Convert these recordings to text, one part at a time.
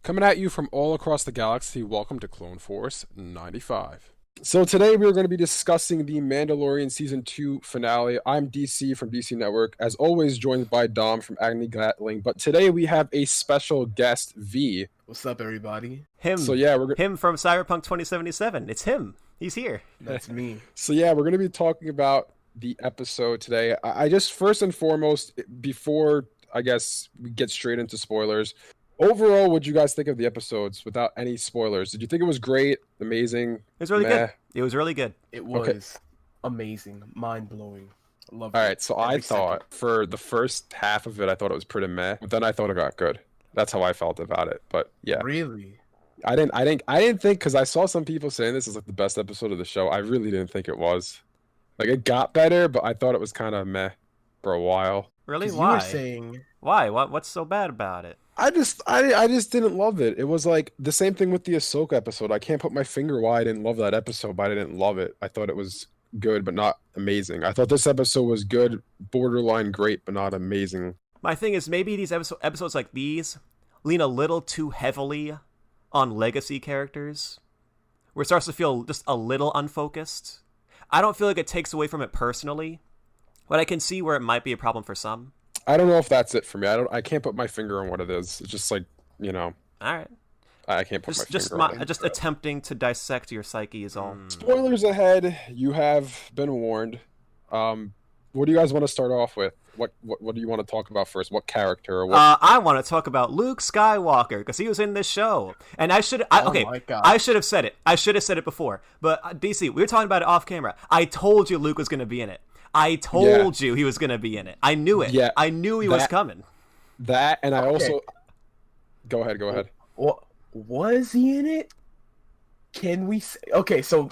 Coming at you from all across the galaxy, welcome to Clone Force 95. So today we are going to be discussing the Mandalorian Season 2 finale. I'm DC from DC Network, as always joined by Dom from Agni Gatling, but today we have a special guest, V. What's up, everybody? Him from Cyberpunk 2077. It's him. He's here. That's me. So we're going to be talking about the episode today. I just, first and foremost, before I guess we get straight into spoilers, overall, what'd you guys think of the episodes without any spoilers? Did you think it was great, amazing? It was really good. It was really good. It was amazing, mind-blowing. Love it. All right, so I thought for the first half of it, I thought it was pretty meh, but then I thought it got good. That's how I felt about it. But yeah, really, I didn't think, because I saw some people saying this is like the best episode of the show. I really didn't think it was. Like, it got better, but I thought it was kind of meh for a while. Really? You Why? were saying why? What's so bad about it? I just didn't love it. It was like the same thing with the Ahsoka episode. I can't put my finger why I didn't love that episode, but I didn't love it. I thought it was good, but not amazing. I thought this episode was good, borderline great, but not amazing. My thing is, maybe these episodes like these lean a little too heavily on legacy characters, where it starts to feel just a little unfocused. I don't feel like it takes away from it personally, but I can see where it might be a problem for some. I don't know if that's it for me. I can't put my finger on what it is. It's just like, All right. I can't put my finger on it. Just attempting to dissect your psyche is all. Spoilers ahead. You have been warned. What do you guys want to start off with? What do you want to talk about first? What character? Or what? I want to talk about Luke Skywalker because he was in this show, and I should have said it. I should have said it before. But DC, we were talking about it off camera. I told you Luke was going to be in it. I told you he was going to be in it. I knew it. Yeah, I knew he was coming. That, and I also... Go ahead. What was he in it? Can we say... Okay, so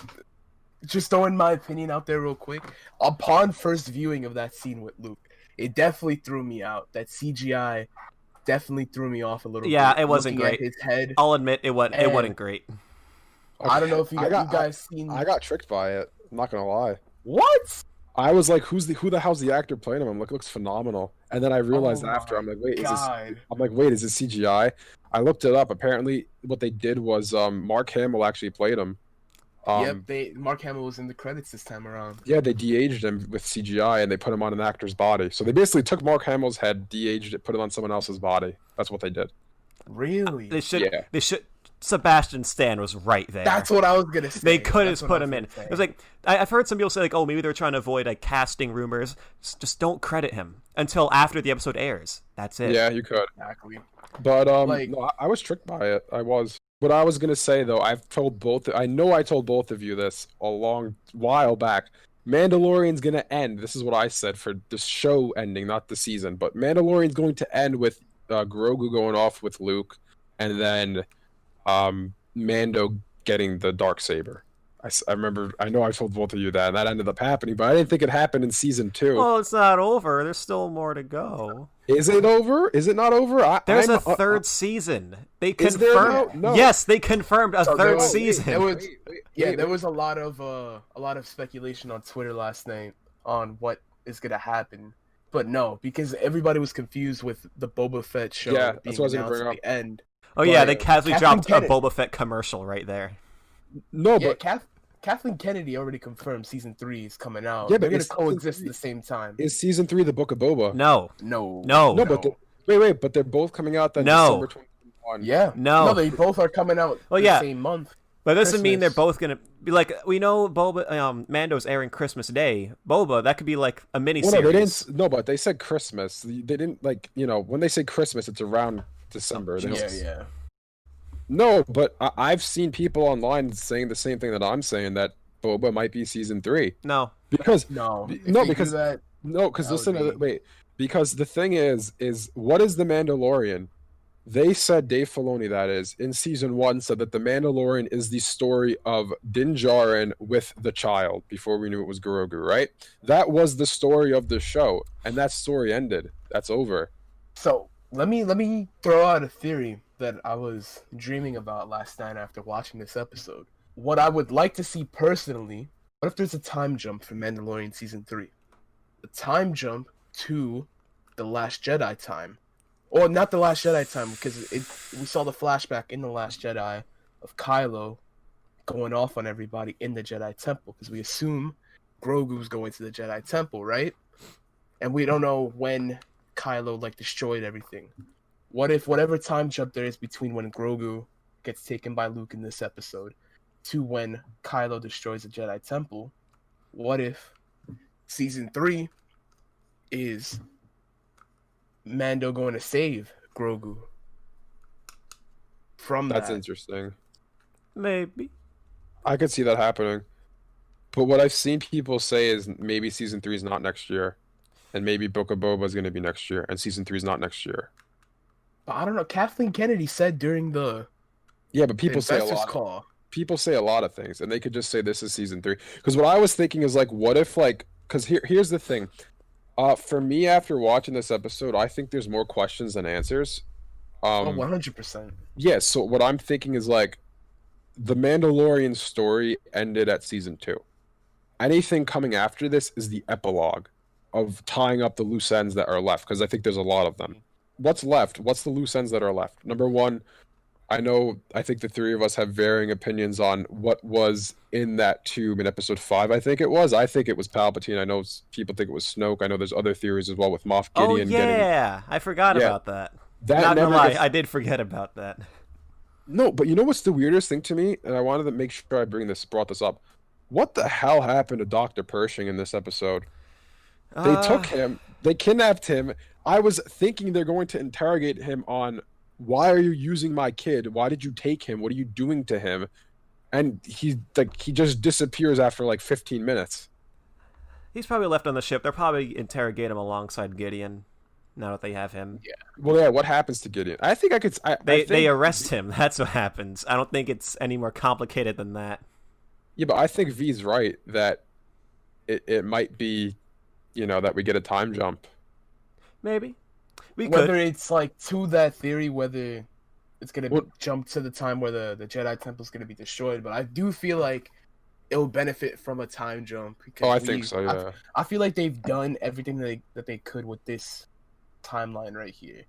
just throwing my opinion out there real quick. Upon first viewing of that scene with Luke, it definitely threw me out. That CGI definitely threw me off a little bit. Yeah, it wasn't Looking great. at his head. I'll admit it wasn't great. Okay. I don't know if you guys seen... I got tricked by it. I'm not going to lie. What? I was like, who the hell's the actor playing him? I'm like, looks phenomenal. And then I realized after, I'm like, wait, is this CGI? I looked it up. Apparently, what they did was Mark Hamill actually played him. Mark Hamill was in the credits this time around. Yeah, they de-aged him with CGI and they put him on an actor's body. So they basically took Mark Hamill's head, de-aged it, put it on someone else's body. That's what they did. Really? They should. Sebastian Stan was right there. That's what I was gonna say. They could have put him in. It was like I've heard some people say like, oh, maybe they're trying to avoid like casting rumors. Just don't credit him until after the episode airs. That's it. Yeah, you could. Exactly. But no, I was tricked by it. I was. What I was gonna say though, I told both of you this a long while back. Mandalorian's gonna end. This is what I said for the show ending, not the season. But Mandalorian's going to end with Grogu going off with Luke, and then Mando getting the Darksaber. I remember. I know I told both of you that, and that ended up happening. But I didn't think it happened in season 2. Well, it's not over. There's still more to go. Is it over? Is it not over? There's a third season. They confirmed. No. Yes, they confirmed a third season. There was a lot of speculation on Twitter last night on what is gonna happen. But no, because everybody was confused with the Boba Fett show being that's what I was gonna bring announced at the end. Oh yeah, they casually dropped a Boba Fett commercial right there. No, yeah, but Kathleen Kennedy already confirmed season 3 is coming out. Yeah, they're but gonna coexist at the same time. Is season 3 the Book of Boba? No. But but they're both coming out then December 2021. Yeah. No, they both are coming out the same month. But it doesn't mean they're both gonna be like, we know Boba Mando's airing Christmas Day. Boba, that could be like a mini series. No, they didn't. No, but they said Christmas. They didn't when they say Christmas, it's around December. Yeah. No, but I've seen people online saying the same thing that I'm saying, that Boba might be season 3. No. Because wait. Because the thing is what is the Mandalorian? They said, Dave Filoni that is, in season 1 said that the Mandalorian is the story of Din Djarin with the child before we knew it was Grogu, right? That was the story of the show, and that story ended. That's over. So let me throw out a theory that I was dreaming about last night after watching this episode. What I would like to see personally, what if there's a time jump for Mandalorian season 3? A time jump to The Last Jedi time. Or not the Last Jedi time, because we saw the flashback in the Last Jedi of Kylo going off on everybody in the Jedi Temple, because we assume Grogu's going to the Jedi Temple, right? And we don't know when Kylo like destroyed everything. What if whatever time jump there is between when Grogu gets taken by Luke in this episode to when Kylo destroys the Jedi Temple? What if season 3 is Mando going to save Grogu from That's that? interesting. Maybe. I could see that happening. But what I've seen people say is maybe season 3 is not next year. And maybe Book of Boba is going to be next year. And season 3 is not next year. But I don't know. Kathleen Kennedy said during the Yeah, but people say a investors lot. call. People say a lot of things, and they could just say this is season 3. Because what I was thinking is like, what if like, because here's the thing. For me, after watching this episode, I think there's more questions than answers. 100%. Yeah, so what I'm thinking is like, the Mandalorian story ended at season 2. Anything coming after this is the epilogue of tying up the loose ends that are left, because I think there's a lot of them. What's left? What's the loose ends that are left? Number one, I think the three of us have varying opinions on what was in that tube in episode 5, I think it was. I think it was Palpatine. I know people think it was Snoke. I know there's other theories as well with Moff Gideon yeah. I forgot about that. That Not gonna never lie, gets- I did forget about that. No, but you know what's the weirdest thing to me? And I wanted to make sure I brought this up. What the hell happened to Dr. Pershing in this episode? They took him, they kidnapped him. I was thinking they're going to interrogate him on, why are you using my kid? Why did you take him? What are you doing to him? And he just disappears after like 15 minutes. He's probably left on the ship. They'll probably interrogate him alongside Gideon. Now that they have him, Well, yeah. What happens to Gideon? I think I could. they arrest him. That's what happens. I don't think it's any more complicated than that. Yeah, but I think V's right that it might be, that we get a time jump. Maybe we Whether could. it's like to that theory, whether it's gonna Well- jump to the time where the Jedi Temple's gonna be destroyed, but I do feel like it'll benefit from a time jump. Because Oh, I think so. Yeah. I feel like they've done everything that they could with this timeline right here,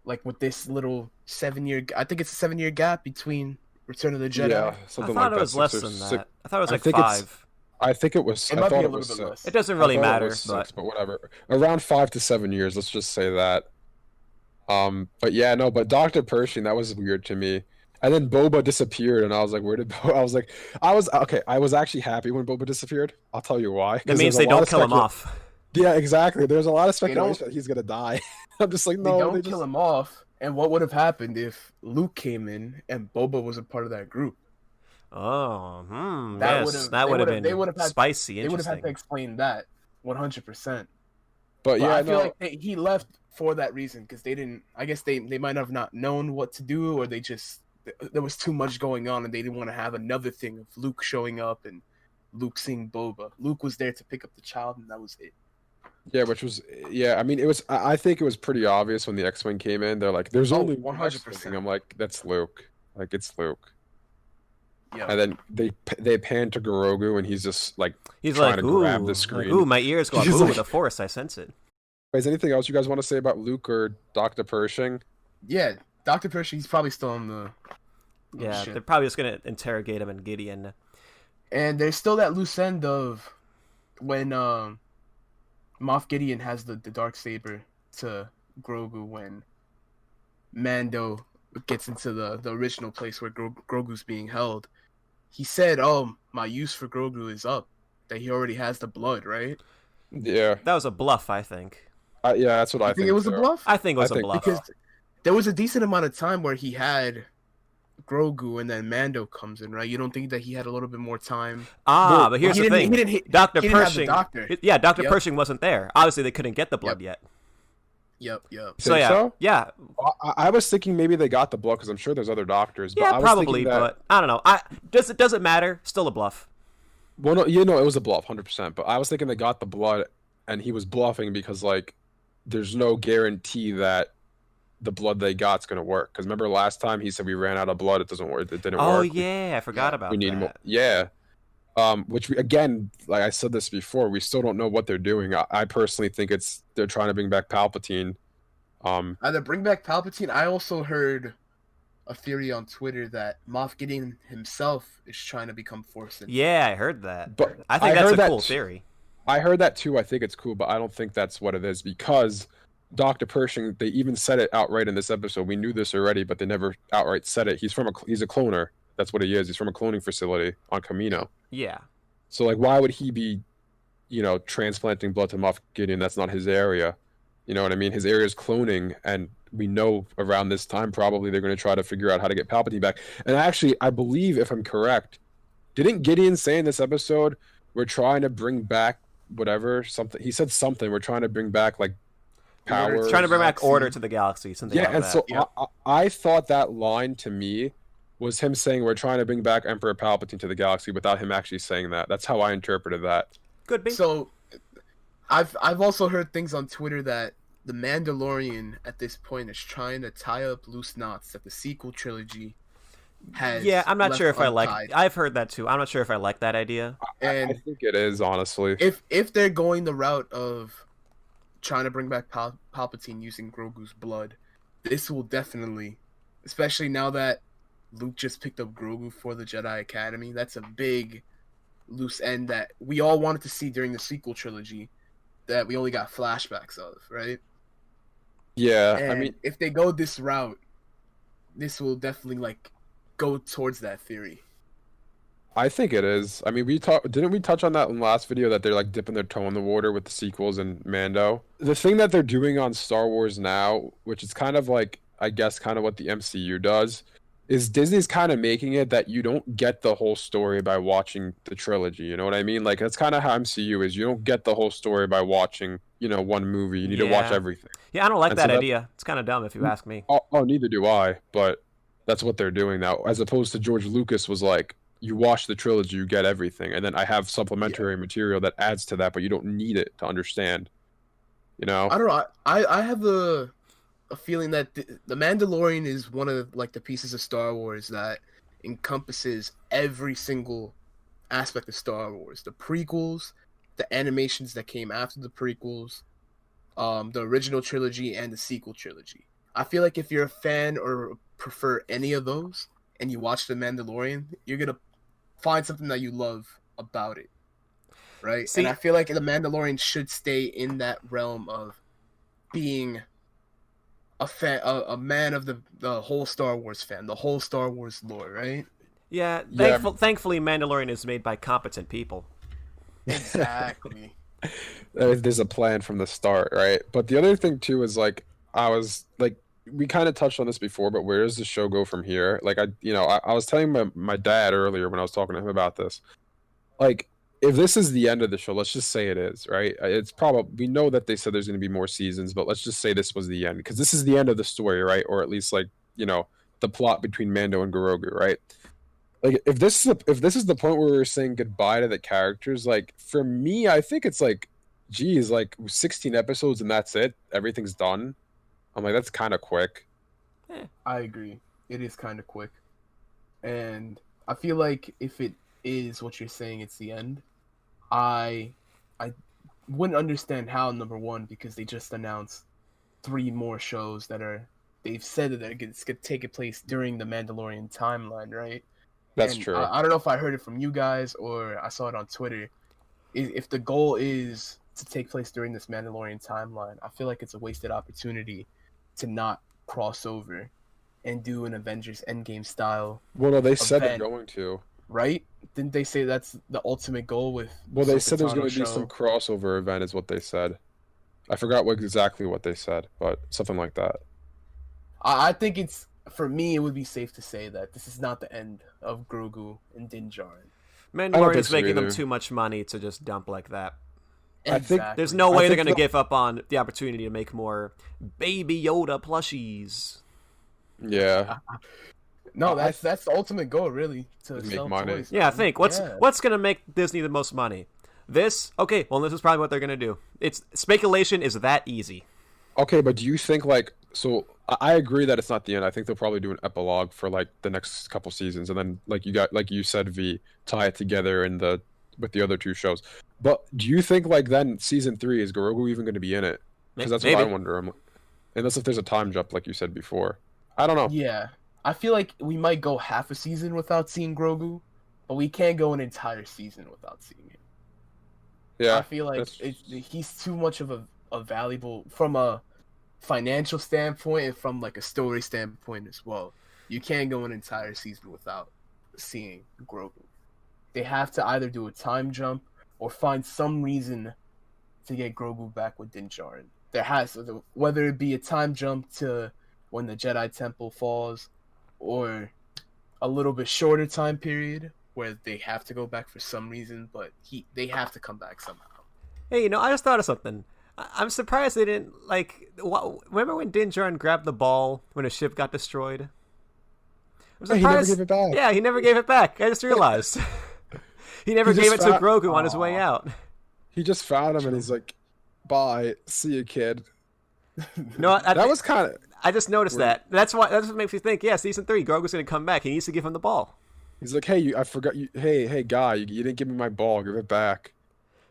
like with this little 7-year. I think it's a 7-year gap between Return of the Jedi. Yeah, I something thought like it that. was less 6 or than 6. that. I thought it was I like think it's- 5. I think it was. It I might thought be a it little was bit 6. less. It doesn't I really thought it matter, was 6, but but whatever. Around 5 to 7 years. Let's just say that. But yeah, no. But Dr. Pershing, that was weird to me. And then Boba disappeared, and I was like, "Where did Boba?" I was okay. I was actually happy when Boba disappeared. I'll tell you why. that means they don't kill him off. Yeah, exactly. There's a lot of They don't- speculation that he's gonna die. I'm just like, They no, don't kill him off. And what would have happened if Luke came in and Boba was a part of that group? Oh, That yes, would've- that they would have would've- they been would've had- spicy. They would have had to Interesting. explain that 100%. But But yeah, I feel no. like he left for that reason because they didn't. I guess they might have not known what to do, or they just there was too much going on, and they didn't want to have another thing of Luke showing up and Luke seeing Boba. Luke was there to pick up the child, and that was it. Yeah, which was I mean, it was. I think it was pretty obvious when the X-wing came in. They're like, "There's Oh, only one 100%. X-wing." I'm like, "That's Luke. Like, it's Luke." Yeah. And then they pan to Grogu, and he's just like, He's trying like, to ooh, grab the like, screen. ooh, my ears go up. He's Ooh, like- with the Force, I sense it. "Is anything else you guys want to say about Luke or Dr. Pershing?" Yeah, Dr. Pershing, he's probably still on the Yeah, ship. they're probably just gonna interrogate him and Gideon. And there's still that loose end of when Moff Gideon has the dark saber to Grogu when Mando gets into the original place where Grogu's being held. He said, "Oh, my use for Grogu is up. That he already has the blood, right?" Yeah, That was a bluff, I think. yeah, that's what I You think. think it was a too. bluff? I think it was I a think- bluff. Because there was a decent amount of time where he had Grogu and then Mando comes in, right? You don't think that he had a little bit more time? but here's he the didn't- thing. he didn't- Dr. he didn't have the Pershing. doctor. Yeah, Dr. Yep. Pershing wasn't there. Obviously, they couldn't get the blood yet. Yep. So Think yeah, so? yeah, I was thinking maybe they got the blood because I'm sure there's other doctors. But yeah, I was probably. thinking that, But I don't know. Doesn't matter. Still a bluff. well, no, it was a bluff, 100%. But I was thinking they got the blood, and he was bluffing because like, there's no guarantee that the blood they got's gonna work. Because remember last time he said we ran out of blood, it doesn't work, it didn't Oh work. yeah, I forgot about We need that. more. Yeah. Which we, again, like I said this before, we still don't know what they're doing. I personally think they're trying to bring back Palpatine. Either bring back Palpatine. I also heard a theory on Twitter that Moff Gideon himself is trying to become Force sensitive. Yeah, I heard that. But I think that's a cool theory. I heard that too. I think it's cool, but I don't think that's what it is because Dr. Pershing, they even said it outright in this episode. We knew this already, but they never outright said it. He's a cloner. That's what he is. He's from a cloning facility on Kamino. Yeah. So like, why would he be, transplanting blood to Moff Gideon? That's not his area. You know what I mean? His area is cloning, and we know around this time probably they're going to try to figure out how to get Palpatine back. And actually, I believe, if I'm correct, didn't Gideon say in this episode, we're trying to bring back whatever, something? He said something. We're trying to bring back, like, power. Trying to bring back order to the galaxy. Something like that. So I thought that line to me was him saying we're trying to bring back Emperor Palpatine to the galaxy without him actually saying that. That's how I interpreted that. Could be. So, I've also heard things on Twitter that the Mandalorian at this point is trying to tie up loose knots that the sequel trilogy has. Yeah, I'm not sure if untied. I like. I've heard that too. I'm not sure if I like that idea. And I think it is, honestly. if they're going the route of trying to bring back Palpatine using Grogu's blood, this will definitely, especially now that Luke just picked up Grogu for the Jedi Academy, that's a big loose end that we all wanted to see during the sequel trilogy that we only got flashbacks of, right? Yeah, And I mean, if they go this route, this will definitely like go towards that theory. I think it is. I mean, didn't we touch on that in the last video that they're like dipping their toe in the water with the sequels and Mando? The thing that they're doing on Star Wars now, which is kind of like, I guess, kind of what the MCU does, is Disney's kind of making it that you don't get the whole story by watching the trilogy. You know what I mean? Like, that's kind of how MCU is. You don't get the whole story by watching, one movie. You need to watch everything. Yeah, I don't like that idea. It's kind of dumb if you ask me. Oh, neither do I. But that's what they're doing now, as opposed to George Lucas was like, you watch the trilogy, you get everything, and then I have supplementary material that adds to that, but you don't need it to understand. I don't know. I have a feeling that the Mandalorian is one of like the pieces of Star Wars that encompasses every single aspect of Star Wars. The prequels, the animations that came after the prequels, the original trilogy, and the sequel trilogy. I feel like if you're a fan or prefer any of those and you watch The Mandalorian, you're going to find something that you love about it. Right? And I feel like The Mandalorian should stay in that realm of being a man of the whole Star Wars fan, the whole Star Wars lore, right? Yeah, thankfully Mandalorian is made by competent people. Exactly. There's a plan from the start, right? But the other thing too is like, we kind of touched on this before, but where does the show go from here? Like, I was telling my dad earlier when I was talking to him about this, like, if this is the end of the show, let's just say it is, right? It's probably, we know that they said there's going to be more seasons, but let's just say this was the end, because this is the end of the story, right? Or at least, like, the plot between Mando and Grogu, right? Like, if this is the point where we're saying goodbye to the characters, like, for me, I think it's like, geez, like 16 episodes and that's it, everything's done. I'm like, that's kind of quick. I agree. It is kind of quick. And I feel like if it is what you're saying, it's the end, I wouldn't understand how, number one, because they just announced 3 more shows they've said that it's going to take place during the Mandalorian timeline, right? That's true. I don't know if I heard it from you guys or I saw it on Twitter. If the goal is to take place during this Mandalorian timeline, I feel like it's a wasted opportunity to not cross over and do an Avengers Endgame style. Well, no, they said they're going to. Right? Didn't they say that's the ultimate goal with? Well, they said there's going to be some crossover event, is what they said. I forgot exactly what they said, but something like that. I think for me, it would be safe to say that this is not the end of Grogu and Din Djarin. Mandalorian's making them too much money to just dump like that. Exactly. I think there's no way they're going to give up on the opportunity to make more Baby Yoda plushies. Yeah. No, that's the ultimate goal, really, to make money. Toys. Yeah, I think what's going to make Disney the most money? This? Okay, well, this is probably what they're going to do. It's speculation is that easy. Okay, but do you think, like, so I agree that it's not the end. I think they'll probably do an epilogue for like the next couple seasons, and then like you said, V, tie it together with the other 2 shows. But do you think like then season 3 is Grogu even going to be in it? Because that's what I wonder. unless if there's a time jump, like you said before. I don't know. Yeah, I feel like we might go half a season without seeing Grogu, but we can't go an entire season without seeing him. Yeah, I feel like he's too much of a valuable from a financial standpoint and from like a story standpoint as well. You can't go an entire season without seeing Grogu. They have to either do a time jump or find some reason to get Grogu back with Din Djarin. There has to, whether it be a time jump to when the Jedi Temple falls, or a little bit shorter time period where they have to go back for some reason, but they have to come back somehow. Hey, I just thought of something. I'm surprised they didn't remember when Din Djarin grabbed the ball when his ship got destroyed? I'm surprised. He never gave it back. Yeah, he never gave it back. I just realized. He never gave it to Grogu on his way out. He just found him and he's like, "Bye, see you, kid." No, that was kind of. I just noticed that. That's what makes me think. Yeah, season 3, Grogu's gonna come back. He needs to give him the ball. He's like, "Hey, I forgot you. Hey, guy, you didn't give me my ball. Give it back."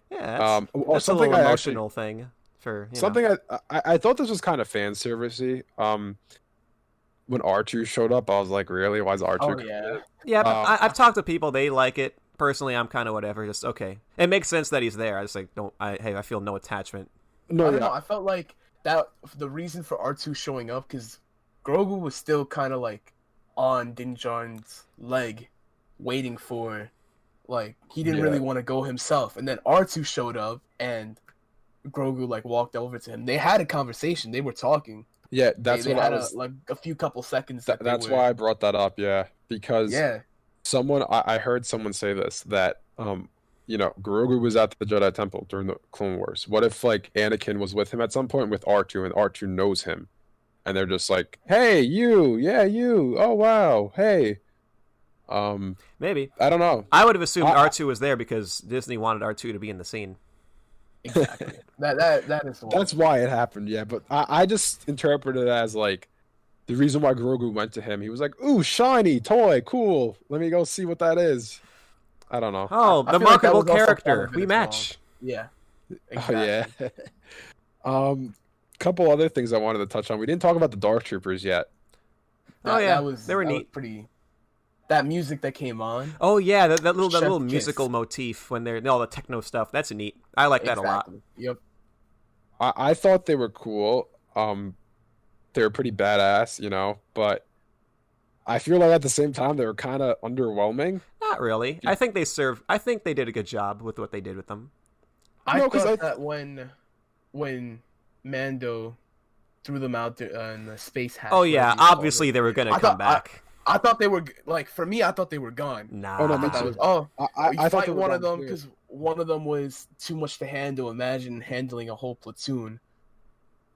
Yeah, that's a little emotional thing for something. I thought this was kind of fan servicey. When R2 showed up, I was like, "Really? Why is R2?" Oh yeah, yeah. But I've talked to people; they like it. Personally, I'm kind of whatever. Just okay. It makes sense that he's there. I just like don't. I feel no attachment. No, I don't know. I felt like that the reason for R2 showing up because Grogu was still kind of like on Din Djarin's leg, waiting for, like he didn't really want to go himself, and then R2 showed up and Grogu like walked over to him. They had a conversation. They were talking. Yeah, that's they what had I was. like a few couple seconds. That's why I brought that up. Yeah, because I heard someone say this that Grogu was at the Jedi Temple during the Clone Wars. What if like Anakin was with him at some point with R2 and R2 knows him, and they're just like, "Hey, you, you, oh wow, hey." Maybe. I don't know. I would have assumed R2 was there because Disney wanted R2 to be in the scene. Exactly. that is the one. That's why it happened. Yeah, but I just interpreted it as like the reason why Grogu went to him. He was like, "Ooh, shiny toy, cool. Let me go see what that is." I don't know. Oh, the marketable character. We match. Yeah. Exactly. Oh, yeah. Couple other things I wanted to touch on. We didn't talk about the Dark Troopers yet. They were neat. That music that came on. Oh yeah, that little musical motif when they're all the techno stuff. That's neat. I like that a lot. Yep. I thought they were cool. They were pretty badass, but I feel like at the same time they were kind of underwhelming. Not really. I think they did a good job with what they did with them. I thought that when Mando threw them out there in the space hatch. Oh yeah, obviously they were gonna come back. I thought they were like for me. I thought they were gone. Nah. Oh no, me too. I thought one of them because one of them was too much to handle. Imagine handling a whole platoon.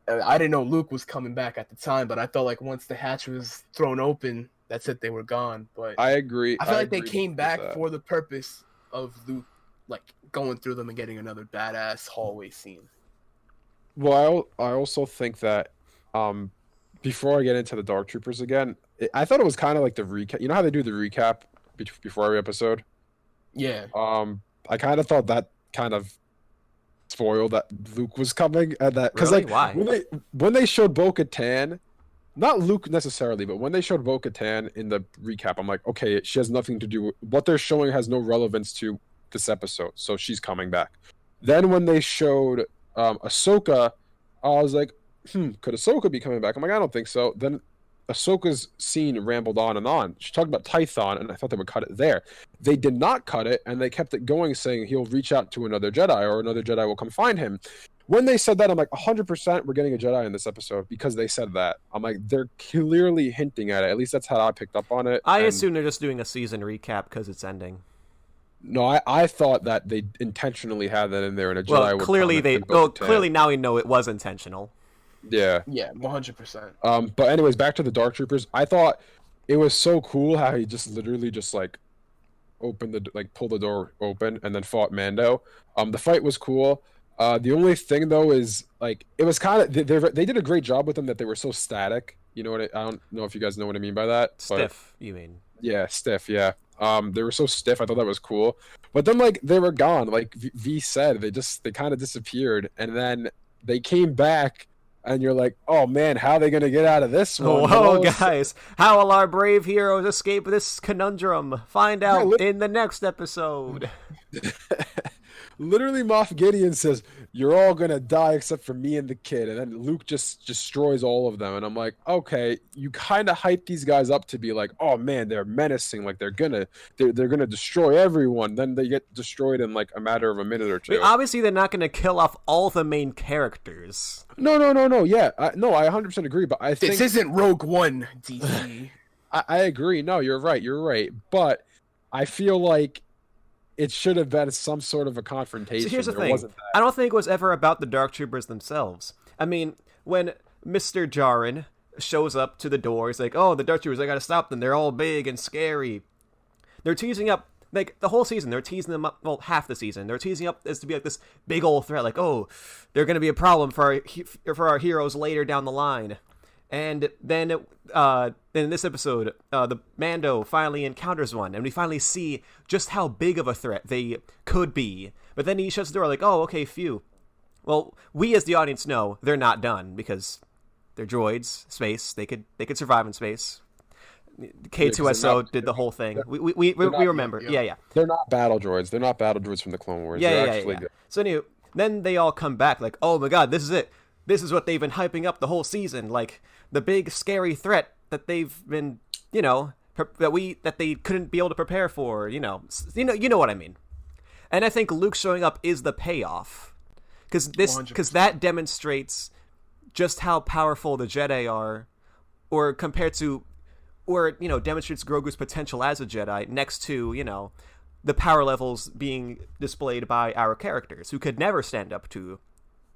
I didn't know Luke was coming back at the time, but I felt like once the hatch was thrown open, that's it. They were gone. But I agree. I feel like they came back for the purpose of Luke, like going through them and getting another badass hallway scene. Well, I also think that before I get into the Dark Troopers again, I thought it was kind of like the recap. You know how they do the recap before every episode? Yeah. Mm-hmm. I kind of thought that kind of spoiled that Luke was coming, and that because really? like why? when they showed Bo-Katan, not Luke necessarily, but when they showed Bo-Katan in the recap, I'm like, okay, she has nothing to do with what they're showing. Has no relevance to this episode, so she's coming back. Then when they showed Ahsoka, I was like, could Ahsoka be coming back? I'm like, I don't think so. Then Ahsoka's scene rambled on and on. She talked about Tython, and I thought they would cut it there. They did not cut it, and they kept it going, saying he'll reach out to another Jedi, or another Jedi will come find him. When they said that, I'm like, 100% we're getting a Jedi in this episode, because they said that. I'm like, they're clearly hinting at it. At least that's how I picked up on it. I assume they're just doing a season recap because it's ending. No, I thought that they intentionally had that in there, and a Jedi would clearly clearly now we know it was intentional. Yeah. Yeah, 100%. But anyways, back to the Dark Troopers. I thought it was so cool how he just literally just like pulled the door open and then fought Mando. The fight was cool. The only thing though is like it was kind of they did a great job with them that they were so static. You know what I don't know if you guys know what I mean by that. Stiff, you mean? Yeah, stiff. Yeah. They were so stiff. I thought that was cool. But then like they were gone. Like V said, they kind of disappeared, and then they came back and you're like, oh man, how are they gonna get out of this one? Whoa, guys! How will our brave heroes escape this conundrum? Find out in the next episode. Literally, Moff Gideon says, "You're all gonna die except for me and the kid," and then Luke just destroys all of them. And I'm like, okay, you kind of hype these guys up to be like, oh man, they're menacing, like they're gonna destroy everyone. Then they get destroyed in like a matter of a minute or two. I mean, obviously, they're not gonna kill off all the main characters. No. Yeah, I 100% agree. But I think this isn't Rogue One, DC. I agree. No, you're right. But I feel like it should have been some sort of a confrontation. So here's the thing. I don't think it was ever about the Dark Troopers themselves. I mean, when Mr. Jaren shows up to the door, he's like, oh, the Dark Troopers, I gotta stop them. They're all big and scary. They're teasing up, like, the whole season. They're teasing them up, well, half the season. They're teasing up as to be like this big old threat. Like, oh, they're gonna be a problem for our heroes later down the line. And then in this episode, the Mando finally encounters one, and we finally see just how big of a threat they could be. But then he shuts the door like, oh, okay, phew. Well, we as the audience know they're not done, because they're droids, space, they could survive in space. K2SO did the whole thing. We remember. Yeah. They're not battle droids. They're not battle droids from the Clone Wars. Yeah. So anyway, then they all come back like, oh my god, this is it. This is what they've been hyping up the whole season, like the big scary threat that they've been, that they couldn't be able to prepare for, you know what I mean. And I think Luke showing up is the payoff, because that demonstrates just how powerful the Jedi are, or demonstrates Grogu's potential as a Jedi next to, the power levels being displayed by our characters who could never stand up to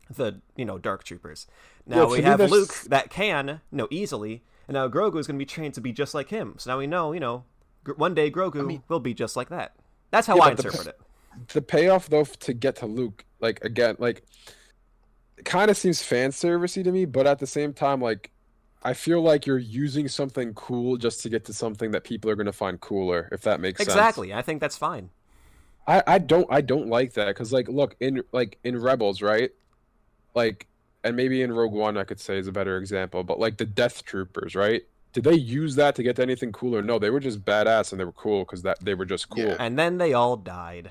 the Dark Troopers. Now we have Luke that can easily, and now Grogu is going to be trained to be just like him. So now we know one day Grogu will be just like that. That's how I interpret it. The payoff though to get to Luke, like again, like it kind of seems fan servicey to me, but at the same time, like I feel like you're using something cool just to get to something that people are going to find cooler, if that makes sense. Exactly. I think that's fine. I don't like that, because like look in Rebels, right? Like, and maybe in Rogue One I could say is a better example, but like the Death Troopers, right? Did they use that to get to anything cooler? No, they were just badass and they were cool because they were just cool. Yeah. And then they all died.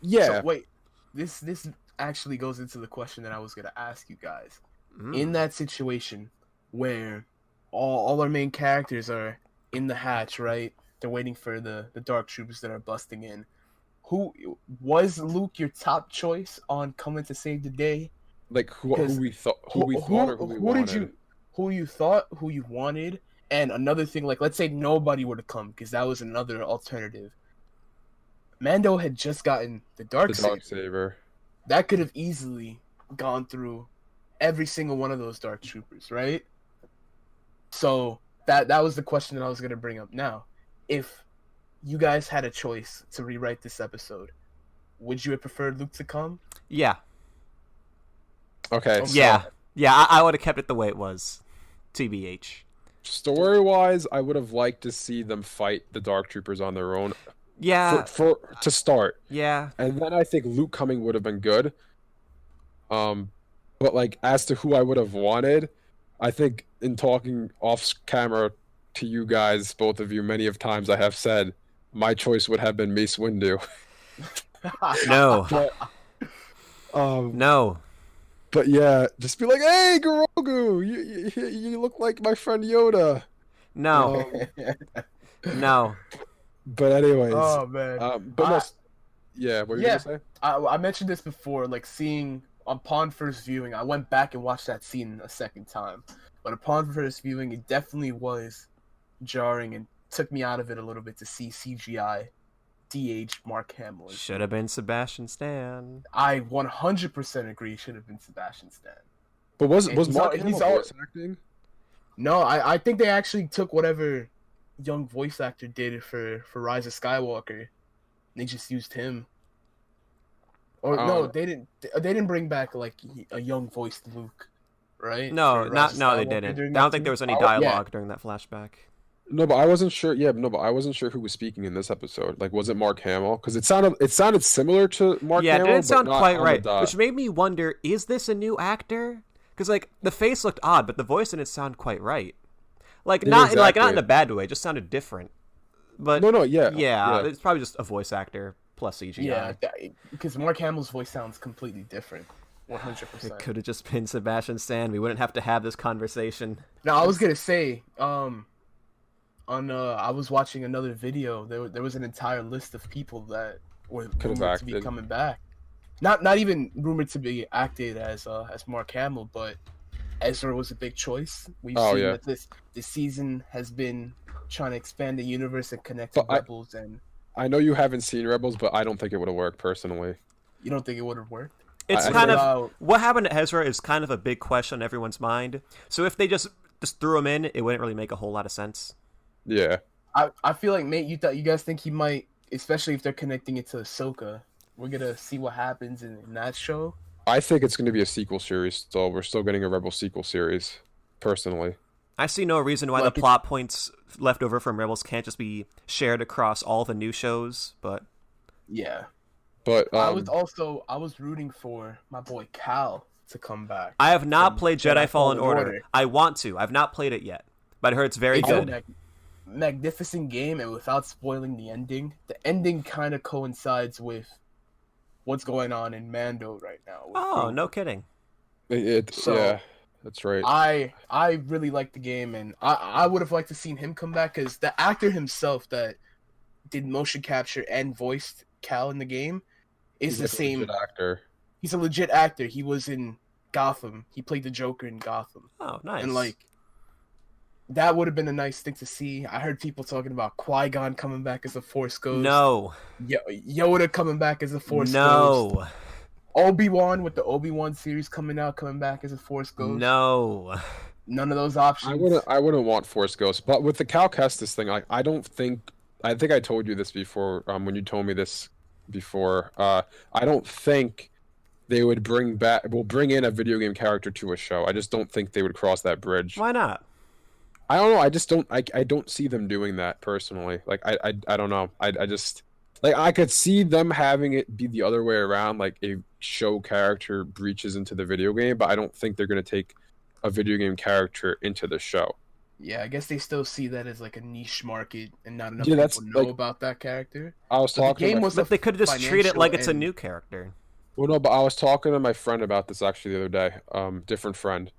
Yeah. So wait, this actually goes into the question that I was gonna ask you guys. In that situation where all our main characters are in the hatch, right? They're waiting for the Dark Troopers that are busting in. Who was Luke your top choice on coming to save the day? Like who we thought or who we wanted? Who you thought, who you wanted, and another thing, like let's say nobody were to come, because that was another alternative. Mando had just gotten the Dark Saber. That could have easily gone through every single one of those Dark Troopers, right? So that was the question that I was gonna bring up now. If you guys had a choice to rewrite this episode, would you have preferred Luke to come? Yeah. Okay. Yeah. Yeah, I would have kept it the way it was. TBH. Story-wise, I would have liked to see them fight the Dark Troopers on their own. Yeah. For to start. Yeah. And then I think Luke coming would have been good. But like as to who I would have wanted, I think in talking off camera to you guys, both of you, many of times I have said my choice would have been Mace Windu. No. But, no. But yeah, just be like, hey, Grogu, you look like my friend Yoda. No. No. But anyways. Oh, man. What were you going to say? I mentioned this before, like seeing, upon first viewing, I went back and watched that scene a second time. But upon first viewing, it definitely was jarring and took me out of it a little bit to see CGI de-aged Mark Hamill. Should have been Sebastian Stan. I 100% agree. Should have been Sebastian Stan. But was Mark Hamill voice acting? No, I think they actually took whatever young voice actor did for Rise of Skywalker. They just used him. Or no, they didn't bring back like a young voiced Luke, right? No, they didn't. I don't think there was any dialogue during that flashback. No, but I wasn't sure. Yeah, no, but I wasn't sure who was speaking in this episode. Like, was it Mark Hamill? Because it sounded similar to Mark Hamill. Yeah, it didn't sound but not quite right. Which made me wonder: is this a new actor? Because like the face looked odd, but the voice didn't sound quite right. Like Yeah, not like not exactly. in a bad way, it just sounded different. But No, yeah, yeah, yeah. it's probably just a voice actor plus CGI. Yeah, because Mark Hamill's voice sounds completely different. It 100%. could have just been Sebastian Stan. We wouldn't have to have this conversation. Now I was gonna say, I was watching another video. There was an entire list of people that were Could've rumored to be acted. coming back. Not even rumored to be acted as Mark Hamill, but Ezra was a big choice. We've Oh, seen yeah. that this season has been trying to expand the universe and connect But to Rebels, and I know you haven't seen Rebels, but I don't think it would have worked personally. you don't think it would have worked? It's I kind think- of what happened to Ezra is kind of a big question on everyone's mind. So if they just threw him in, it wouldn't really make a whole lot of sense. Yeah. I feel like, mate, you guys think he might, especially if they're connecting it to Ahsoka. We're gonna see what happens in that show. I think it's going to be a sequel series still. We're still getting a Rebel sequel series, personally. I see no reason why Like the plot points left over from Rebels can't just be shared across all the new shows, but Yeah. But I was rooting for my boy Cal to come back. I have not From played Jedi Fallen Order. I want to. I've not played it yet, but I heard it's very It's good. a magnificent game, and without spoiling the ending kind of coincides with what's going on in Mando right now. with Oh, Grogu. no kidding. So- yeah, that's right. I really like the game, and I would have liked to seen him come back, because the actor himself that did motion capture and voiced Cal in the game is He's the like a same. legit actor. He's a legit actor. He was in Gotham. He played the Joker in Gotham. Oh, nice. And like, that would have been a nice thing to see. I heard people talking about Qui-Gon coming back as a Force Ghost. no, Yoda coming back as a Force Ghost. no, Obi-Wan with the Obi-Wan series coming back as a Force Ghost. no. None of those options. I wouldn't want Force Ghosts, but with the Cal Kestis thing, like I think I told you this before. When you told me this before, I don't think they would bring in a video game character to a show. I just don't think they would cross that bridge. Why not? I don't know. I just don't. I don't see them doing that personally. Like I don't know. I just like I could see them having it be the other way around, like a show character breaches into the video game, but I don't think they're gonna take a video game character into the show. Yeah, I guess they still see that as like a niche market, and not enough Yeah, that's, people know like- about that character. I was But the talking. game to my, was But they could have just treated it like it's a and- new character. well, no, but I was talking to my friend about this actually the other day. Different friend.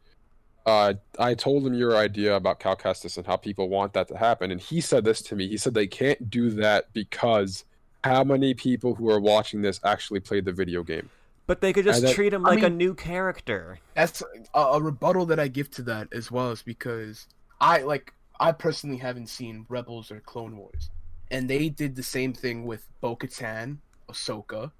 I told him your idea about Cal Kestis and how people want that to happen, and he said this to me. He said they can't do that because how many people who are watching this actually played the video game? But they could just And that- treat him I like a mean- new character. That's a rebuttal that I give to that as well, is because I personally haven't seen Rebels or Clone Wars, and they did the same thing with Bo-Katan, Ahsoka,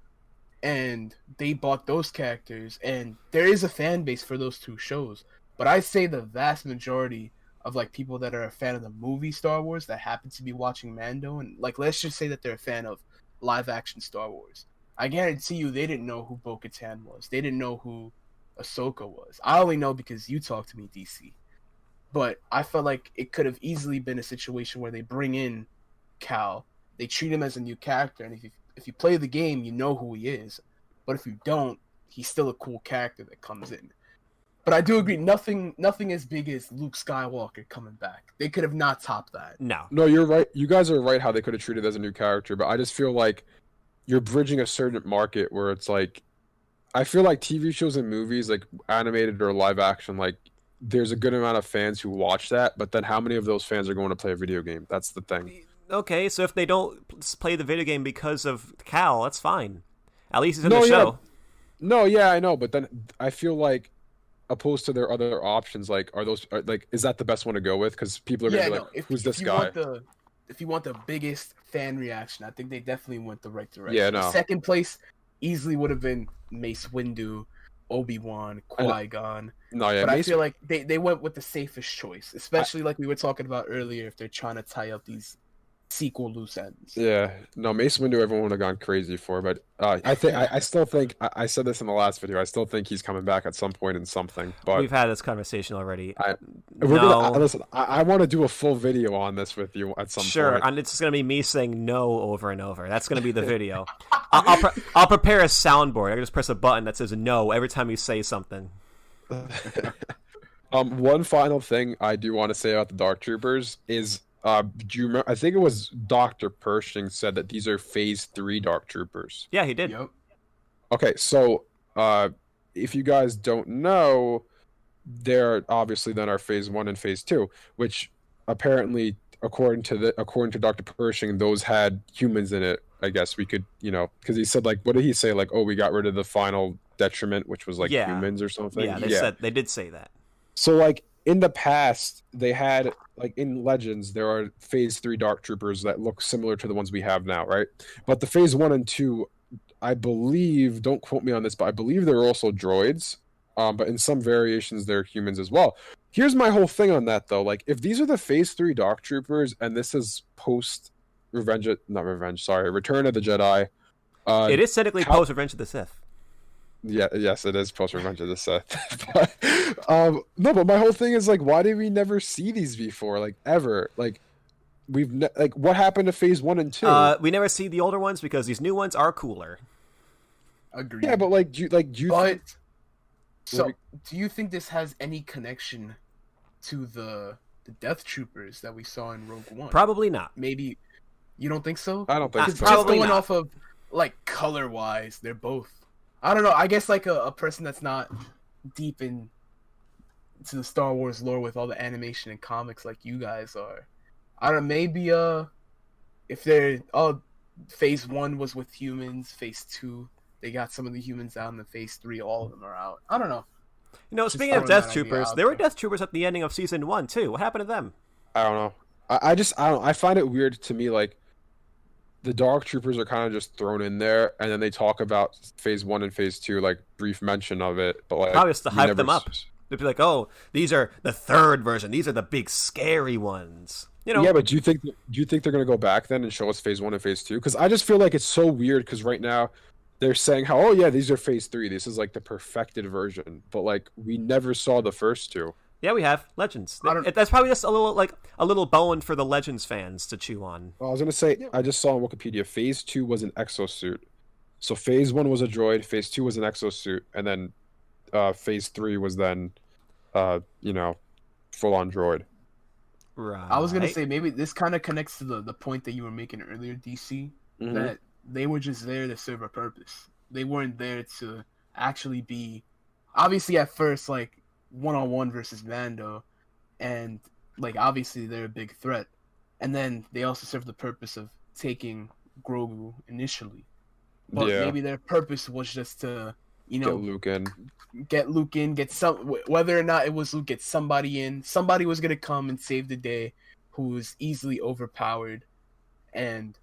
and they bought those characters, and there is a fan base for those two shows. But I say the vast majority of like people that are a fan of the movie Star Wars that happen to be watching Mando, and like let's just say that they're a fan of live action Star Wars, I guarantee you they didn't know who Bo-Katan was. They didn't know who Ahsoka was. I only know because you talked to me, DC. But I felt like it could have easily been a situation where they bring in Cal, they treat him as a new character, and if you play the game, you know who he is. But if you don't, he's still a cool character that comes in. But I do agree, nothing as big as Luke Skywalker coming back. They could have not topped that. No. No, you're right. You guys are right how they could have treated it as a new character, but I just feel like you're bridging a certain market where it's like, I feel like TV shows and movies, like animated or live action, like there's a good amount of fans who watch that, but then how many of those fans are going to play a video game? That's the thing. Okay, so if they don't play the video game because of Cal, that's fine. At least he's in No, the yeah. show. No, yeah, I know, but then I feel like opposed to their other options, like is that the best one to go with? Because people are gonna be like, who's this guy? If you want the biggest fan reaction, I think they definitely went the right direction. Yeah, no. Second place easily would have been Mace Windu, Obi-Wan, Qui-Gon. No, yeah, But I Mace- feel like they went with the safest choice, especially like we were talking about earlier, if they're trying to tie up these sequel loose ends. Yeah, no, Mace Windu, everyone would have gone crazy for, but I still think I said this in the last video. I still think he's coming back at some point in something. But We've had this conversation already. we're No. gonna listen. I want to do a full video on this with you at some Sure, point. and it's just gonna be me saying no over and over. That's gonna be the video. I'll prepare a soundboard. I can just press a button that says no every time you say something. One final thing I do want to say about the Dark Troopers is, do you remember? I think it was Dr. Pershing said that these are Phase 3 Dark Troopers. Yeah, he did. Yep. Okay, so if you guys don't know, there obviously then are Phase 1 and Phase 2, which apparently, according to Dr. Pershing, those had humans in it. I guess we could, because he said, like, what did he say? Like, oh, we got rid of the final detriment, which was like humans or something. Yeah, they did say that. So, like, in the past, they had, like, in Legends, there are Phase 3 Dark Troopers that look similar to the ones we have now, right? But the Phase 1 and 2, I believe, don't quote me on this, but I believe they're also droids. But in some variations, they're humans as well. Here's my whole thing on that, though. Like, if these are the Phase 3 Dark Troopers, and this is Return of the Jedi. It is technically post Revenge of the Sith. Yeah, yes, it is post Revenge of the Sith. But, no, but my whole thing is, like, why did we never see these before? Like, ever? Like, what happened to Phase 1 and 2? We never see the older ones because these new ones are cooler. Agreed. Yeah, but do you So, do you think this has any connection to the Death Troopers that we saw in Rogue One? Probably not. Maybe you don't think so? I don't think so. Just Probably going not. off of, like, color-wise, they're both. I don't know. I guess, like, a person that's not deep in to the Star Wars lore with all the animation and comics like you guys are. I don't know. Maybe if they're Phase 1 was with humans, Phase 2 they got some of the humans out, and then Phase 3 all of them are out. I don't know. Speaking of Death Troopers, there were Death Troopers at the ending of Season 1 too. What happened to them? I don't know. I find it weird to me, like, the Dark Troopers are kind of just thrown in there, and then they talk about Phase 1 and Phase 2, like, brief mention of it, but, like, Probably just to hype them up. They'd be like, "Oh, these are the third version. These are the big scary ones." Yeah, but do you think they're gonna go back then and show us Phase 1 and Phase 2? Because I just feel like it's so weird. Because right now they're saying how, oh yeah, these are Phase 3. This is like the perfected version, but, like, we never saw the first two. Yeah, we have Legends. That's probably just a little bone for the Legends fans to chew on. Well, I was gonna say, I just saw on Wikipedia, Phase 2 was an exosuit. So Phase 1 was a droid, Phase 2 was an exosuit, and then Phase 3 was then, full on droid. Right. I was gonna say maybe this kind of connects to the point that you were making earlier, DC, that they were just there to serve a purpose. They weren't there to actually be, obviously at first, like, one-on-one versus Mando, and, like, obviously they're a big threat, and then they also serve the purpose of taking Grogu initially. But maybe their purpose was just to, get Luke in, get some, whether or not it was Luke, get somebody in. Somebody was gonna come and save the day, who was easily overpowered, and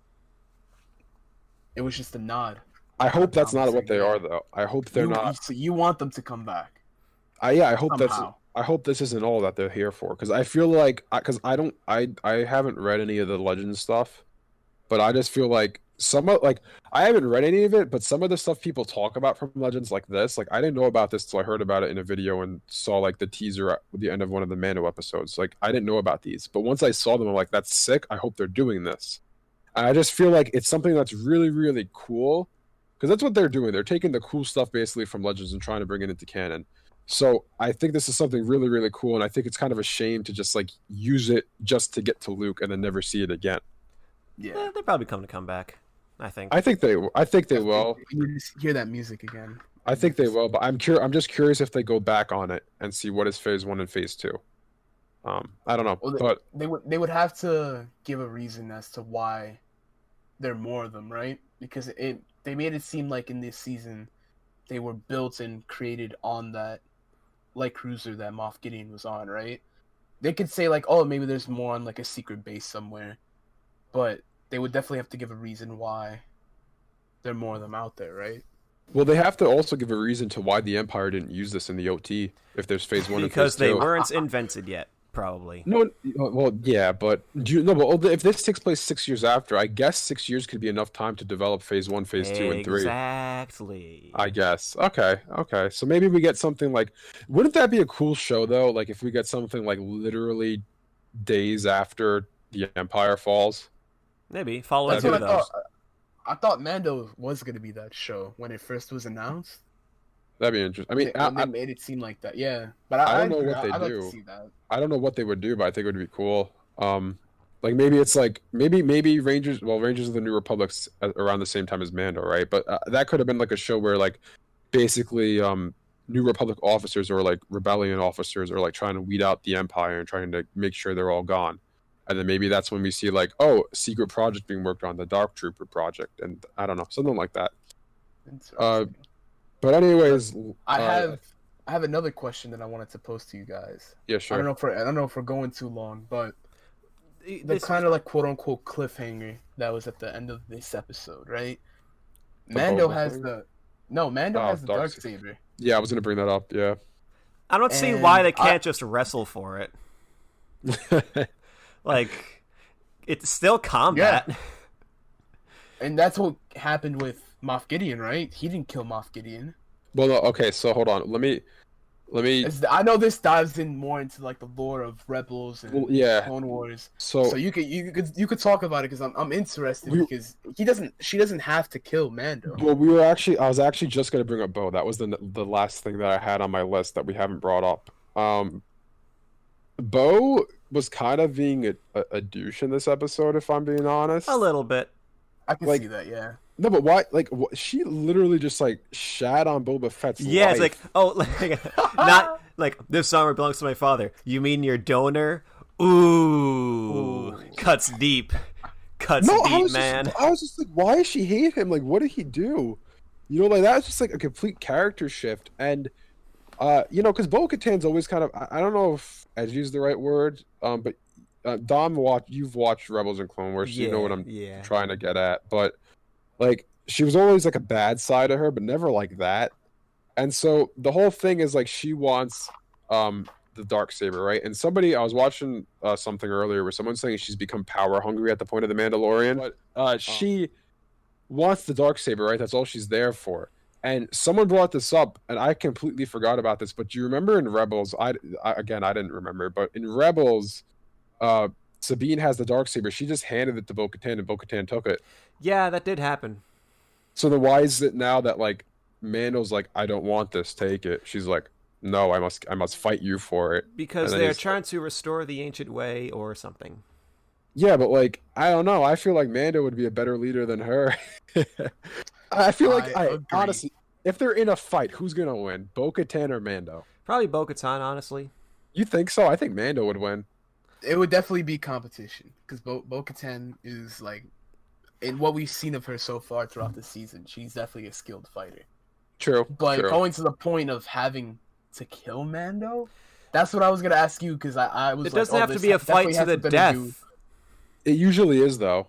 it was just a nod. I hope that's not what they are, though. I hope they're not. So you want them to come back? I hope somehow. I hope this isn't all that they're here for. Because I feel like, I haven't read any of the Legends stuff, but I just feel like I haven't read any of it, but some of the stuff people talk about from Legends like this, like, I didn't know about this till I heard about it in a video and saw, like, the teaser at the end of one of the Mando episodes. Like, I didn't know about these, but once I saw them, I'm like, that's sick. I hope they're doing this. And I just feel like it's something that's really, really cool, because that's what they're doing. They're taking the cool stuff basically from Legends and trying to bring it into canon. So I think this is something really, really cool, and I think it's kind of a shame to just, like, use it just to get to Luke and then never see it again. Yeah, they're probably coming to come back. I think they will. You hear that music again. I think they will, but I'm just curious if they go back on it and see what is Phase 1 and Phase 2. I don't know, well, but they would have to give a reason as to why there are more of them, right? Because they made it seem like in this season they were built and created on that light cruiser that Moff Gideon was on, right? They could say, like, oh, maybe there's more on, like, a secret base somewhere, but they would definitely have to give a reason why there are more of them out there, right? Well, they have to also give a reason to why the Empire didn't use this in the OT if there's Phase 1 and Phase 2. Because they weren't invented yet, probably. No, well, yeah, but if this takes place 6 years after, I guess 6 years could be enough time to develop Phase 1, Phase 2, and 3. Exactly. I guess. Okay. So maybe we get something like... Wouldn't that be a cool show, though? Like, if we get something, like, literally days after the Empire falls? Maybe. Follow That's through what I those. thought. I thought Mando was going to be that show when it first was announced. That'd be interesting. I mean, when they made it seem like that. Yeah, but I don't know what they I'd like do. to see that. I don't know what they would do, but I think it would be cool. Like maybe it's like maybe Rangers. Well, Rangers of the New Republic's around the same time as Mando, right? But that could have been like a show where like basically New Republic officers or like rebellion officers are like trying to weed out the Empire and trying to make sure they're all gone. And then maybe that's when we see like, oh, secret project being worked on, the Dark Trooper project, and I don't know, something like that. But anyways, I have another question that I wanted to pose to you guys. Yeah, sure. I don't know if we're going too long, but the kind of like quote unquote cliffhanger that was at the end of this episode, right? Mando has the dark saber. Yeah, I was gonna bring that up. Yeah. I don't see why they can't just wrestle for it. Like, it's still combat. Yeah. And that's what happened with Moff Gideon, right? He didn't kill Moff Gideon. Well, no, okay, so hold on. Let me. I know this dives in more into like the lore of Rebels and Clone Wars. So you could talk about it because I'm interested because she doesn't have to kill Mando. Well, I was actually just gonna bring up Bo. That was the last thing that I had on my list that we haven't brought up. Bo was kind of being a douche in this episode, if I'm being honest. A little bit. I can see that, yeah. No, but why? Like, she literally just like shat on Boba Fett's life. It's like, oh, like, not like this armor belongs to my father. You mean your donor? Ooh. Cuts deep. Cuts deep, man. I was just like, why does she hate him? Like, what did he do? You know, like that was just like a complete character shift. And you know, because Bo-Katan's always kind of, I don't know if I'd use the right word, but Dom, you've watched Rebels and Clone Wars, so you know what I'm trying to get at. But like, she was always like a bad side of her, but never like that. And so the whole thing is like she wants the Darksaber, right? And I was watching something earlier where someone's saying she's become power hungry at the point of the Mandalorian. But she wants the Darksaber, right? That's all she's there for. And someone brought this up, and I completely forgot about this. But do you remember in Rebels? I didn't remember, but in Rebels, Sabine has the Darksaber. She just handed it to Bo-Katan, and Bo-Katan took it. Yeah, that did happen. So then why is it now that like Mando's like, I don't want this, take it? She's like, no, I must fight you for it. Because they're trying to restore the ancient way or something. Yeah, but like, I don't know. I feel like Mando would be a better leader than her. I feel like, honestly, if they're in a fight, who's gonna win, Bo-Katan or Mando? Probably Bo-Katan, honestly. You think so? I think Mando would win. It would definitely be competition because Bo-Katan is like, in what we've seen of her so far throughout the season, she's definitely a skilled fighter. True. But going to the point of having to kill Mando, that's what I was gonna ask you because I was. It doesn't have to be a fight to the death. It usually is though.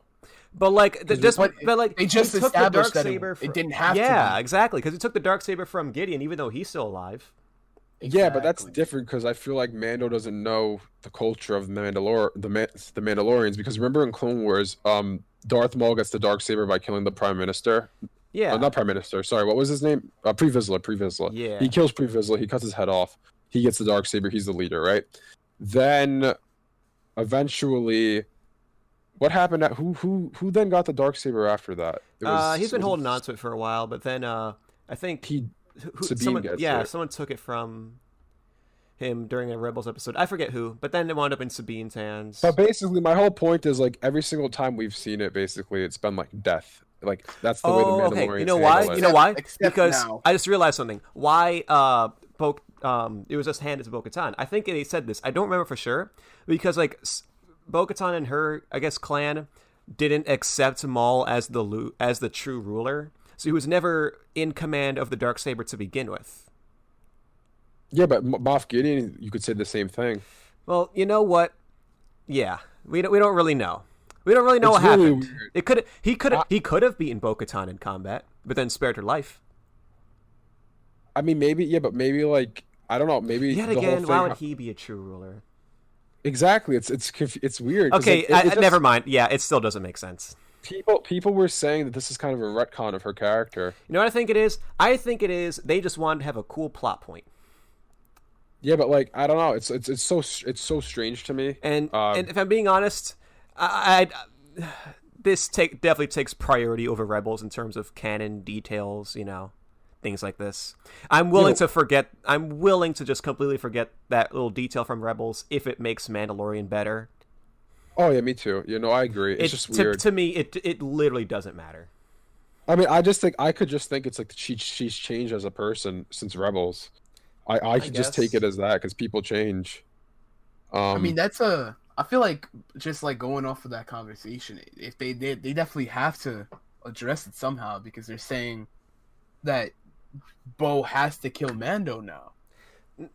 But like, they just established that it didn't have to. Yeah, exactly. Because he took the Darksaber from Gideon, even though he's still alive. Exactly. Yeah, but that's different because I feel like Mando doesn't know the culture of the Mandalorians. Because remember in Clone Wars, Darth Maul gets the Darksaber by killing the Prime Minister. Yeah. Not Prime Minister. Sorry, what was his name? Pre Vizsla. Yeah. He kills Pre Vizsla. He cuts his head off. He gets the Darksaber. He's the leader, right? Then, eventually, what happened? Who then got the Darksaber after that? He's been holding on to it for a while, but then I think someone took it from him during a Rebels episode. I forget who, but then it wound up in Sabine's hands. But basically, my whole point is like every single time we've seen it, basically, it's been like death. Like that's the way the Mandalorians. Okay. You know why? It. You know why? Because now. I just realized something. Why? It was just handed to Bo-Katan. I think they said this. I don't remember for sure because like Bo-Katan and her, I guess, clan didn't accept Maul as the true ruler, so he was never in command of the Darksaber to begin with. Yeah, but Moff Gideon, you could say the same thing. Well, you know what? Yeah, we don't really know. We don't really know what happened. Weird. He could have beaten Bo-Katan in combat, but then spared her life. I mean, maybe but maybe like I don't know. Maybe yet again, why would he be a true ruler? Exactly. It's weird. Okay, never mind. Yeah, it still doesn't make sense. People were saying that this is kind of a retcon of her character. You know what I think it is? I think it is they just wanted to have a cool plot point. Yeah, but like I don't know. It's so strange to me. And if I'm being honest, this definitely takes priority over Rebels in terms of canon details. You know, things like this. I'm willing to forget. I'm willing to just completely forget that little detail from Rebels if it makes Mandalorian better. Oh yeah, me too. I agree. It's just weird. To me, it literally doesn't matter. I mean, I could just think it's like she's changed as a person since Rebels. I could just take it as that because people change. I mean, I feel like just like going off of that conversation, if they definitely have to address it somehow because they're saying that Bo has to kill Mando now.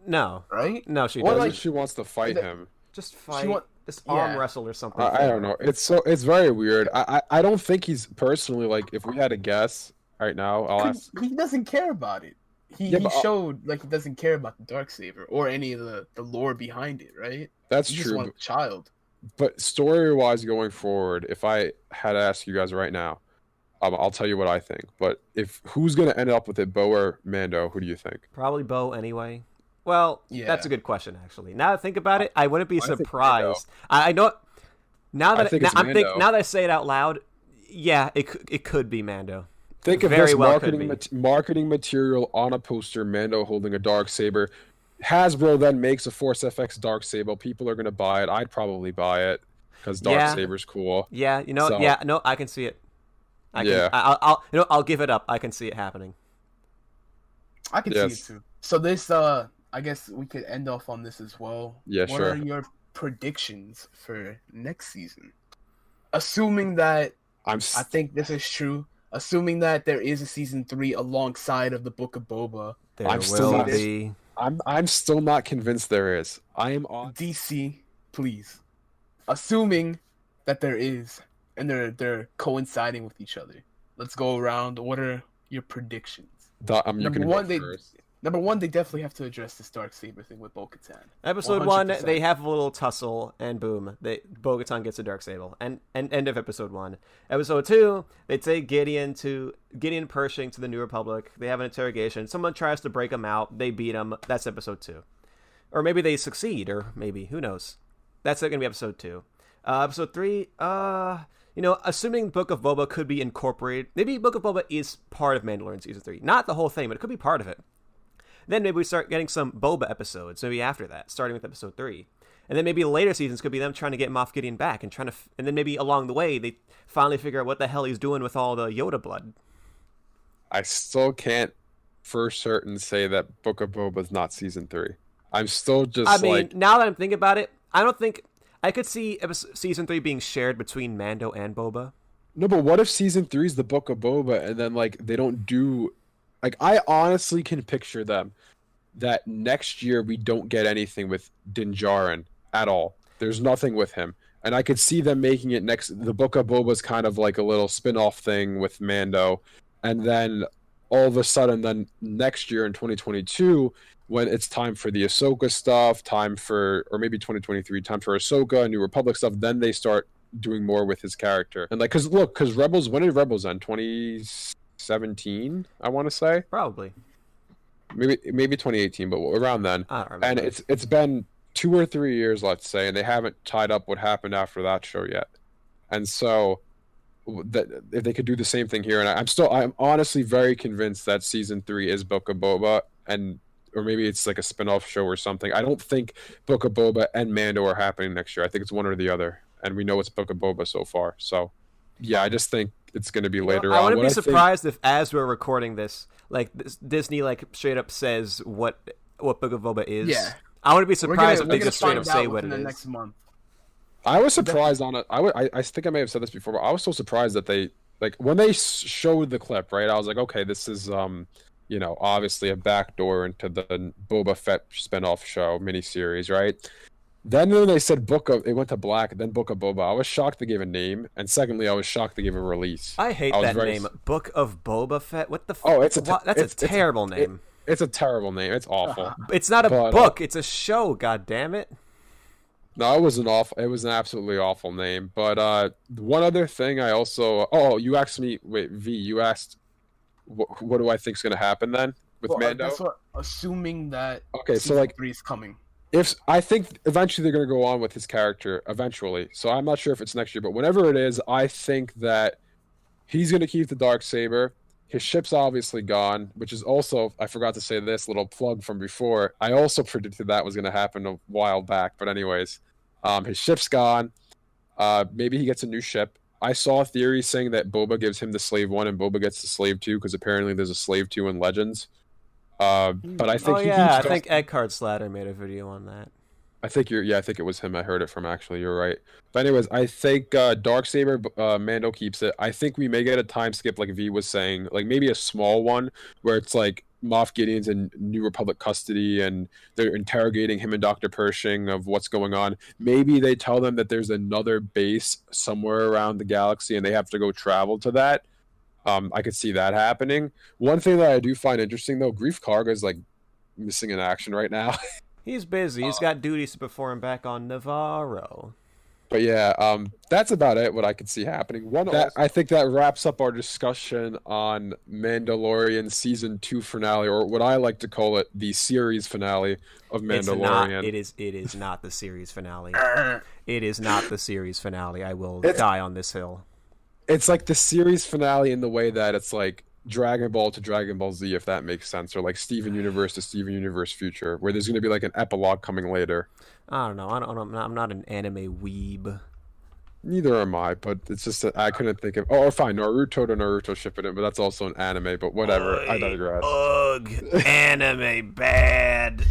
No, right? No, she doesn't. Like, she wants to fight him. Just fight. This arm wrestle or something. I don't know. It's very weird. I don't think he's personally like. If we had a guess right now, I'll ask. He doesn't care about it. He showed like he doesn't care about the Darksaber or any of the lore behind it, right? That's he true. Just want a child. But story-wise, going forward, if I had to ask you guys right now, I'll tell you what I think. But who's gonna end up with it, Bo or Mando? Who do you think? Probably Bo anyway. Well, that's a good question, actually. Now that I think about it, I wouldn't be surprised. I know. Now that I say it out loud, yeah, it could be Mando. Think of this marketing material on a poster: Mando holding a Darksaber. Hasbro then makes a Force FX Darksaber. People are gonna buy it. I'd probably buy it because Darksaber's cool. Yeah, no, I can see it. I'll give it up. I can see it happening. I can see it too. So this, I guess we could end off on this as well. Yeah, what are your predictions for next season? Assuming that I think this is true. Assuming that there is a season 3 alongside of the Book of Boba, I'm still not convinced there is. I am on DC, please. Assuming that there is, and they're coinciding with each other. Let's go around. What are your predictions? Number one, they definitely have to address this Darksaber thing with Bo-Katan. Episode 1, they have a little tussle, and boom, Bo-Katan gets a Darksaber. And end of episode 1. Episode 2, they take Gideon Pershing to the New Republic. They have an interrogation. Someone tries to break him out. They beat him. That's episode 2. Or maybe they succeed, or maybe, who knows? That's going to be episode 2. Episode 3, assuming Book of Boba could be incorporated. Maybe Book of Boba is part of Mandalorian Season 3. Not the whole thing, but it could be part of it. Then maybe we start getting some Boba episodes, maybe after that, starting with episode 3. And then maybe later seasons could be them trying to get Moff Gideon back and then maybe along the way they finally figure out what the hell he's doing with all the Yoda blood. I still can't for certain say that Book of Boba is not season 3. I'm still just now that I'm thinking about it, I don't think I could see season 3 being shared between Mando and Boba. No, but what if season 3 is the Book of Boba and then they don't do I honestly can picture them that next year we don't get anything with Din Djarin at all. There's nothing with him. And I could see them making it the Book of Boba's kind of like a little spin-off thing with Mando. And then all of a sudden, then next year in 2022, when it's time for the Ahsoka stuff, or maybe 2023, time for Ahsoka and New Republic stuff, then they start doing more with his character. And because Rebels, when did Rebels end? 2017, I want to say. Probably. Maybe 2018, but around then. I don't remember. And it's been 2 or 3 years, let's say, and they haven't tied up what happened after that show yet. And so that if they could do the same thing here, and I'm honestly very convinced that season 3 is Book of Boba, or maybe it's like a spin-off show or something. I don't think Book of Boba and Mando are happening next year. I think it's one or the other, and we know it's Book of Boba so far. So yeah, I just think it's going to be later on. I wouldn't be surprised if, as we're recording this, Disney straight up says what Book of Boba is. Yeah. I wouldn't be surprised if they just straight up say what it is. Next month. I was surprised on it. I think I may have said this before, but I was so surprised that they when they showed the clip, right? I was like, okay, this is obviously a backdoor into the Boba Fett spinoff show miniseries, right? Then when they said it went to black, then Book of Boba, I was shocked they gave a name, and secondly, I was shocked they gave a release. I hate that name, Book of Boba Fett. What the? That's a terrible name. It's a terrible name. It's awful. It's not a book. It's a show. God damn it. No, it was an absolutely awful name. But one other thing, I also. Oh, you asked me. Wait, V. You asked, what do I think is going to happen then with Mando? That's assuming that. Okay, so 3 is coming. I think eventually they're going to go on with his character eventually. So I'm not sure if it's next year, but whenever it is, I think that he's going to keep the Darksaber. His ship's obviously gone, which is also, I forgot to say this little plug from before. I also predicted that was going to happen a while back. But anyways, his ship's gone. Maybe he gets a new ship. I saw a theory saying that Boba gives him the slave one and Boba gets the slave two because apparently there's a slave two in Legends. But I think I think Eckhart Slatter made a video on that. I think I think it was him I heard it from, actually. You're right. But anyways, I think Darksaber, Mando keeps it. I think we may get a time skip, like V was saying, like maybe a small one where it's like Moff Gideon's in New Republic custody and they're interrogating him and Dr. Pershing of what's going on. Maybe they tell them that there's another base somewhere around the galaxy and they have to go travel to that. I could see that happening. One thing that I do find interesting, though, Grief Karga is like missing in action right now. He's busy. He's got duties to perform back on Navarro. But yeah, that's about it, what I could see happening. I think that wraps up our discussion on Mandalorian Season 2 finale, or what I like to call it, the series finale of Mandalorian. It is not the series finale. It is not the series finale. I will die on this hill. It's like the series finale in the way that it's like Dragon Ball to Dragon Ball Z, if that makes sense, or like Steven Universe to Steven Universe Future, where there's going to be like an epilogue coming later. I don't know. I'm not an anime weeb. Neither am I, but it's just that I couldn't think of. Oh, fine, Naruto to Naruto Shippuden, but that's also an anime. But whatever, I digress. Ugh, anime bad.